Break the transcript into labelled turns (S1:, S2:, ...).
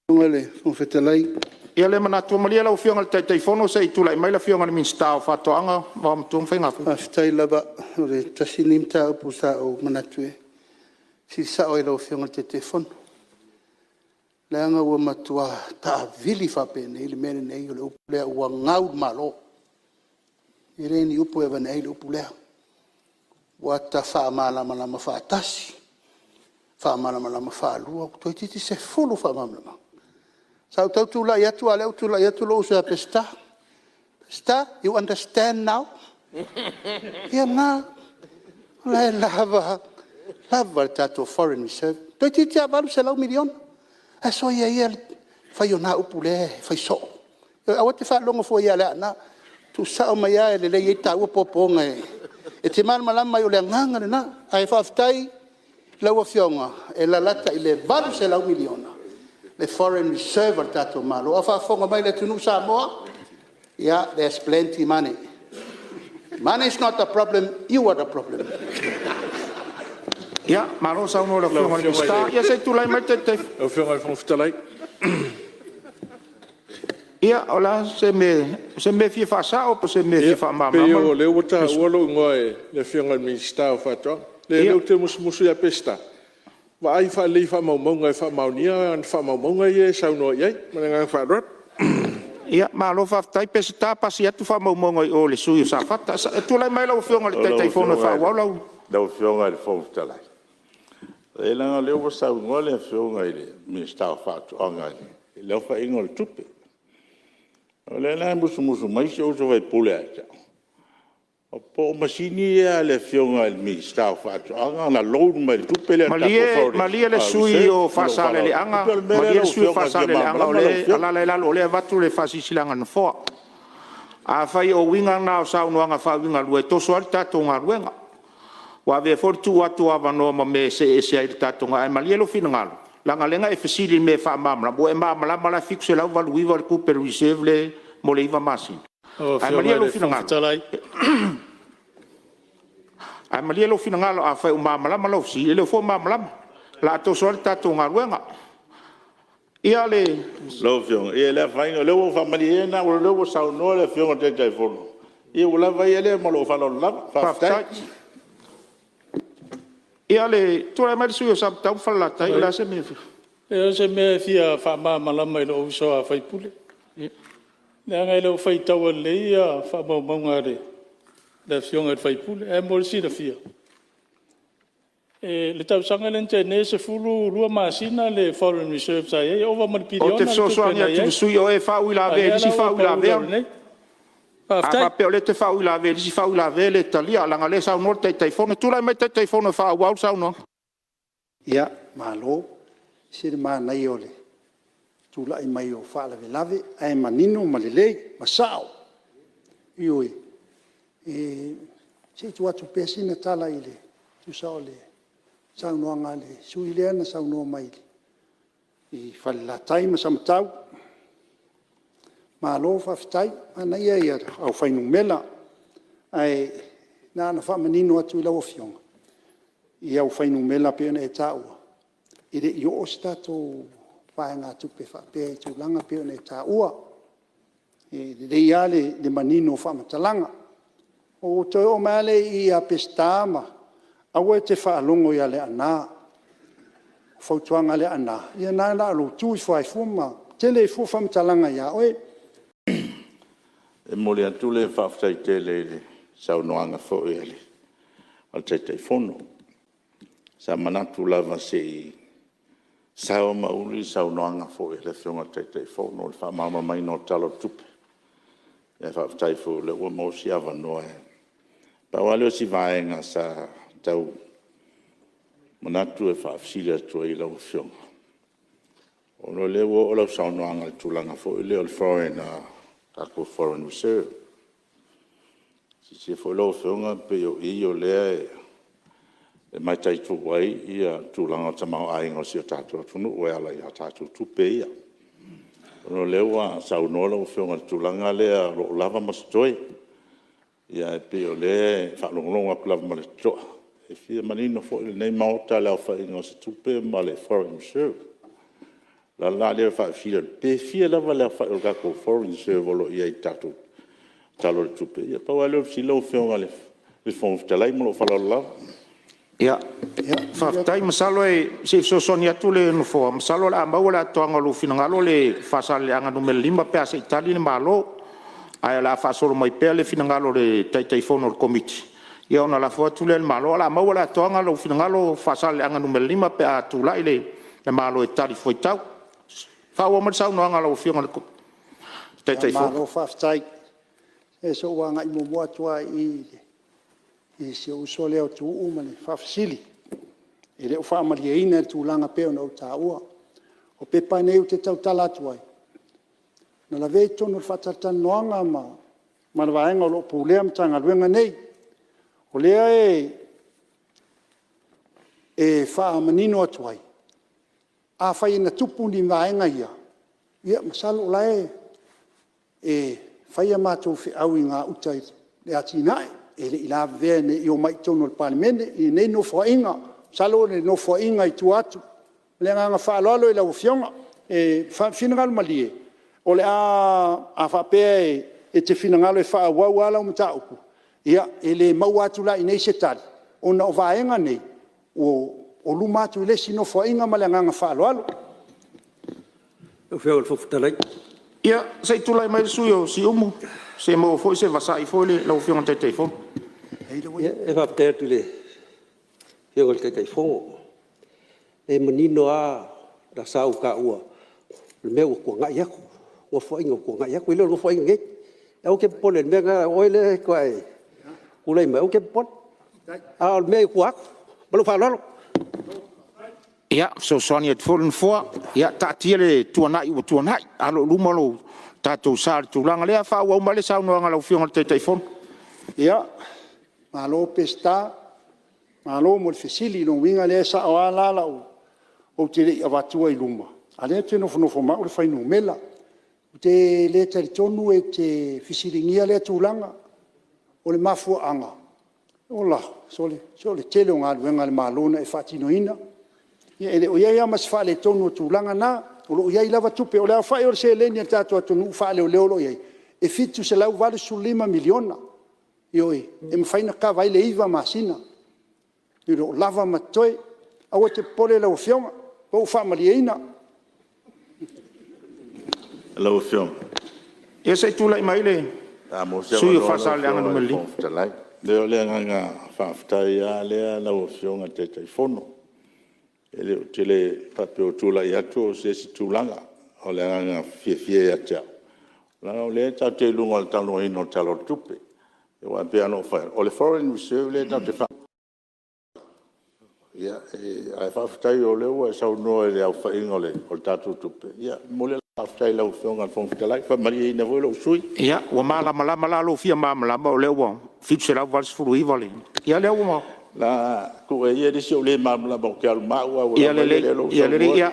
S1: Ngale, on fetalai.
S2: Ia le mana tu malia la ufianga le tai fono sei tu lai mai la fianga le minsta o fatoanga wa mtu mfenga fu.
S1: Aftai laba le tasinim ta pusa o manatue. Si sa o la ufianga le telefon. La anga wa matua ta vili fa pene ile mene nei le upule wa ngau malo. Ire ni upu e bana ile upule. Wa ta fa mala mala ma fa tasi. Fa mala mala ma fa lua to titi se fulu fa mala. Sao tau tu la yatu ale tu la yatu lo sa pesta. Pesta, you understand now? Ya na. La lava tato foreign reserve. To titi abalu se lau milion. Aso ia fai ona upule, fai so. Awate fa longo fo ia la na. Tu sa o mai le le ita u poponga. E te mal malama yo le nganga na. Ai fa aftai la wa fionga e la lata ile balu se lau miliona. The foreign reserve tato malo. Afa fonga mai le tunu sa moa. Yeah, there's plenty money. Money is not the problem, you are the problem.
S2: Ja, maar ons zou nog veel meer staan. Ja, zei toen met het.
S3: Of veel van vertellen.
S2: Ja, ola, se me via fasa op se me via mama.
S3: Pero le wata wolo ngoi le fianga minsta of ato. Le te musu ya pesta. Wa ai fa le fa mau ngai fa mau nia an fa mau ngai sa no ye, mana fa rot.
S2: Ja, maar lo fa tai pesta pas ya tu fa mau ngai o le sui sa fata. Tu lai mai lo fianga le telefono fa wolo.
S4: Lo fianga le fon tala. E langa le o sa ngole fianga ile minsta fa to anga. Le fa ingol tupe. Le la musu mai se o vai pule. Po masini le fianga il minsta fa to anga na lo mai tupe le
S2: Malia le sui o fa le anga. Malia sui fa le anga le ala lo le vatu le fa silanga no fo. A fai o winga na sa no anga fa winga lu to so alta to nga ruenga. Wa ve fortu atu ava no me se il tato nga malia lo finanga. Langa lenga e fasili me fa mamla bo e mamla mala fixe la va lui va ku per ricevere mo le va masin. Ai malia lo finanga. Ai malia lo finanga a fa mamla malo si le fo mamla la to so tato nga ruenga. Ia le
S4: lo fiong e le fa no lo fa malia na o lo sa no le fiong te telefono. E o la vai ele mo lo fa lo la fa.
S2: Ia le tu mai su sa tau fala tai la se me.
S5: E se me fia fa mama la mai lo so a fai pule. Le ngai lo fai tau le ia fa mo ngare. Le fiong e fai pule e mo si da fia. E le tau sanga le ne se fulu lua masina le foreign reserve sai e over mal piliona.
S2: O te so so ania tu su yo e fa u la ve si fa u la ve. A pe le te fa u la ve si fa u la ve le talia la ngale sa no te telefono tu la mete telefono fa u sa no.
S1: Ya, malo. Sir ma na yole. Tu la i mai o fa la lave ai manino malele masao. Ioi. Se tu atu pesi na tala ile. Tu sa ole. Sa no ngale. Su ile na sa no mai. I fa la tai ma sam tau. Malo fa ftai ana ia au fai no mela. Ai na fa manino atu la ofiong. Ia au fai no mela pe na tau. Ire yo stato fainga tupe fa pe tu langa pe na tau. De iale de manino fa matalanga. O to o male ia pestama. Awe te fa longo ia le ana. Fautuanga le ana. Ia na la lo tu fa fuma. Tele fu fa matalanga ia oe.
S4: E mole atu le fa ftai tele sa no anga fo ele. Al te telefono. Sa manatu lava se sa o mauli sa no anga fo ele fionga te telefono fa mama mai no talo tupe. E fa ftai fo le o mo si ava no e. Pa wale si vaenga sa tau manatu e fa fsila to e la fionga. Ono le o la sa no anga tulanga fo ele al foreign tako foreign reserve. Si fo lo fionga pe yo le e mai tai tu wai ia tulanga tamau ai ngo si tato tunu o ala ia tato tu pe ia. Ono le wa sa no lo fionga tulanga le lo lava mastoi. Ia pe le fa lo longa lava mastoi. E fia manino fo le nei mauta la fa ngo si tu pe ma le foreign reserve. la le fa fila pe fia la va fa o ka ko foreign server ia tatu talo tupe ia pa wale silo fionga le fon talai mo fa la
S2: ia fa tai masalo e se so sonia tu le no fo masalo la ma wala to ngalo finangalo le fa sale anga numero 5 pe asa itali le malo ai la fa solo mai pe le finangalo le tai fono committee ia ona la fo tu le malo la ma wala to ngalo finangalo fa sale anga numero 5 pe atu la ile le malo e tali foi tau fa o mo sa no ngalo finga tai fono
S1: malo fa tai e so wanga i mo tua i se uso leo tu umane fa fasili e le fa maliina tu langa pe no taua o pe pa nei te tau tala tuai na la veto no fa tata noanga ma vaenga lo pulem tanga luenga nei o lea e fa manino tuai a fa ina tupu ni vaenga ia masalo lai e fa ia mato fi au inga utai le atinai ele ila vene io mai tono il Palemene e nei no foinga salo ne no foinga i tuatu le nga fa lolo ila ufionga e fa final malie o le a fa pe e te finangalo e fa wa wala umtauku ia ele mauatu la nei setali ona vaenga nei o lumatu le sino foinga ma le nga fa lolo
S6: o feo fo talai
S2: ia sei tu lai mai suyo si umu se mo foi se vasai foi le lo fion te telefon
S6: e va ter tu le feo ke kai fo e menino a da sau ka ua le meu ko nga ya o fo ingo ko nga ya ko le lo fo inge e o ke pole me nga o le ko ai u le me o ke pot a me ko ak balo fa lo
S2: ia so sonia te folen fo ia ta tiele tuanai alo lumalo tatou sal tulanga le fa wa male sa no ngalo fion te telefon
S1: ia malo pesta malo mo fisili no winga le sa ala la o te avatua i luma ale te no fo ma o fai no mela te le tonu e te fisilingia le tulanga o le mafu anga ola sole tele nga winga le malona e fatinoina ia ele o ia mas fa le tonu tulanga na o ia lava tupe o le fa o se lenia tatu tonu fa le lo ia e fitu se lau vale su 5 miliona ioi e mfaina ka vai le iva masina ilo lava matoi au te pole la ofionga o fa malieina
S4: la ofiong
S2: e se tu lai mai le
S4: mo se
S2: sui fa sale anga no meli
S4: le le nga fa ftai ya le la ofiong te telefono ele tele papio tula ya to se tulanga o le nga fie ya cha la le ta te lunga talo ino talo tupe e wa pe ano fa o le foreign reserve le ta te fa ya ai fa ftai o le wa sa no le au fa ingole o tatu tupe ya mo le fa ftai la ufonga fon ftai fa mari na volo sui
S2: ia wa mala lo fia mala o le wa fixe la vals furu ivale ia le wa
S4: la ko e ye de so le mamla bo ke al ma wa
S2: ia le ia